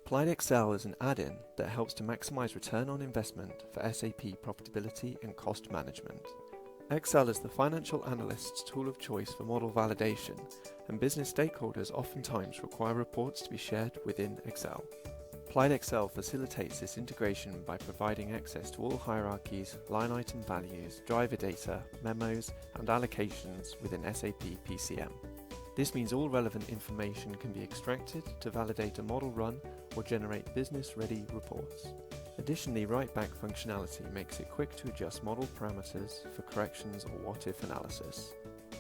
PlaidXL is an add-in that helps to maximize return on investment for SAP Profitability and Cost Management. Excel is the financial analyst's tool of choice for model validation, and business stakeholders oftentimes require reports to be shared within Excel. PlaidXL facilitates this integration by providing access to all hierarchies, line item values, driver data, memos, and allocations within SAP PCM. This means all relevant information can be extracted to validate a model run or generate business-ready reports. Additionally, write-back functionality makes it quick to adjust model parameters for corrections or what-if analysis.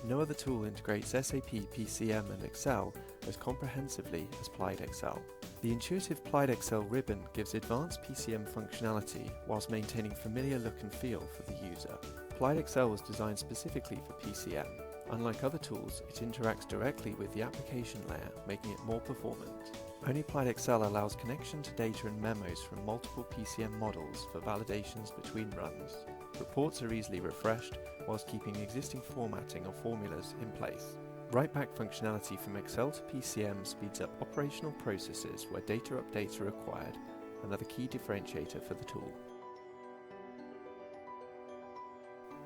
No other tool integrates SAP PCM and Excel as comprehensively as PlaidXL. The intuitive PlaidXL ribbon gives advanced PCM functionality whilst maintaining familiar look and feel for the user. PlaidXL was designed specifically for PCM. Unlike other tools, it interacts directly with the application layer, making it more performant. Only PlaidXL allows connection to data and memos from multiple PCM models for validations between runs. Reports are easily refreshed, whilst keeping existing formatting or formulas in place. Write-back functionality from Excel to PCM speeds up operational processes where data updates are required, another key differentiator for the tool.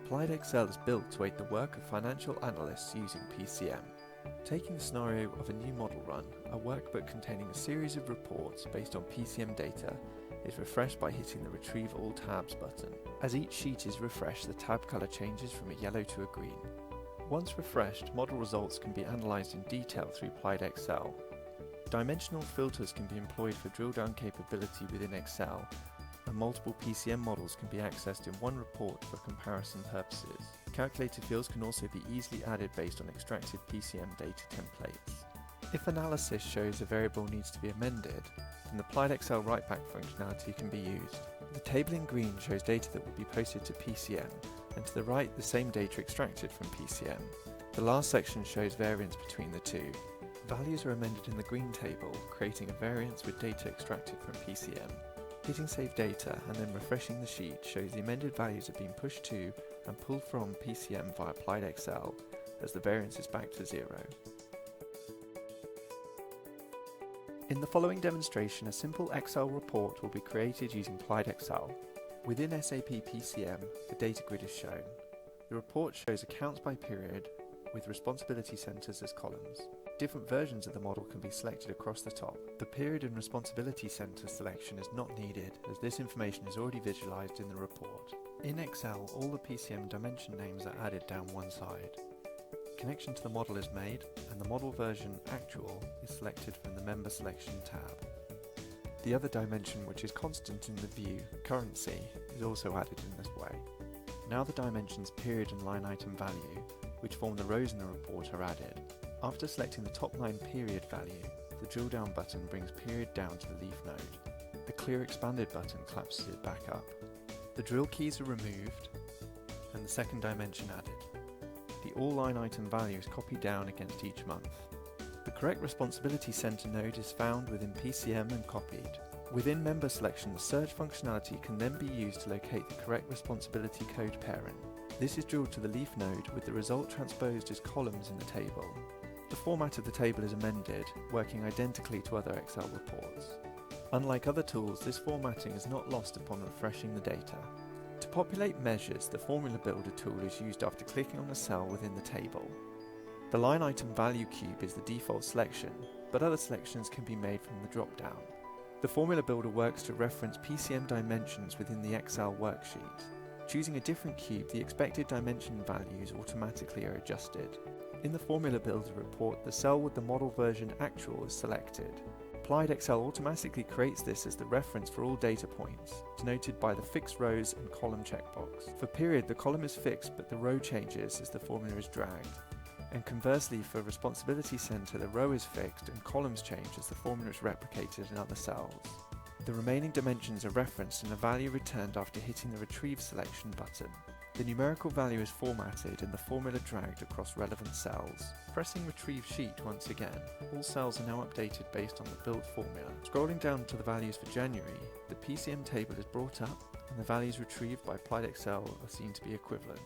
PlaidXL is built to aid the work of financial analysts using PCM. Taking the scenario of a new model run, a workbook containing a series of reports based on PCM data is refreshed by hitting the Retrieve All Tabs button. As each sheet is refreshed, the tab color changes from a yellow to a green. Once refreshed, model results can be analyzed in detail through PlaidXL. Dimensional filters can be employed for drill-down capability within Excel, and multiple PCM models can be accessed in one report for comparison purposes. Calculator fields can also be easily added based on extracted PCM data templates. If analysis shows a variable needs to be amended, then the PlaidXL write-back functionality can be used. The table in green shows data that will be posted to PCM, and to the right the same data extracted from PCM. The last section shows variance between the two. Values are amended in the green table, creating a variance with data extracted from PCM. Hitting Save Data and then refreshing the sheet shows the amended values have been pushed to and pulled from PCM via PlaidXL as the variance is back to 0. In the following demonstration, a simple Excel report will be created using PlaidXL. Within SAP PCM, the data grid is shown. The report shows accounts by period with responsibility centers as columns. Different versions of the model can be selected across the top. The period and responsibility center selection is not needed as this information is already visualized in the report. In Excel, all the PCM dimension names are added down one side. Connection to the model is made and the model version actual is selected from the member selection tab. The other dimension, which is constant in the view, currency, is also added in this way. Now the dimensions period and line item value, which form the rows in the report, are added. After selecting the top line period value, the drill down button brings period down to the leaf node. The clear expanded button collapses it back up. The drill keys are removed and the second dimension added. The all line item value is copied down against each month. The correct responsibility center node is found within PCM and copied. Within member selection, the search functionality can then be used to locate the correct responsibility code parent. This is drilled to the leaf node with the result transposed as columns in the table. The format of the table is amended, working identically to other Excel reports. Unlike other tools, this formatting is not lost upon refreshing the data. To populate measures, the Formula Builder tool is used after clicking on the cell within the table. The line item value cube is the default selection, but other selections can be made from the drop-down. The Formula Builder works to reference PCM dimensions within the Excel worksheet. Choosing a different cube, the expected dimension values automatically are adjusted. In the Formula Builder report, the cell with the model version actual is selected. PlaidXL automatically creates this as the reference for all data points, denoted by the fixed rows and column checkbox. For period, the column is fixed but the row changes as the formula is dragged. And conversely, for responsibility center, the row is fixed and columns change as the formula is replicated in other cells. The remaining dimensions are referenced and a value returned after hitting the Retrieve Selection button. The numerical value is formatted and the formula dragged across relevant cells. Pressing Retrieve Sheet once again, all cells are now updated based on the built formula. Scrolling down to the values for January, the PCM table is brought up and the values retrieved by PlaidXL are seen to be equivalent.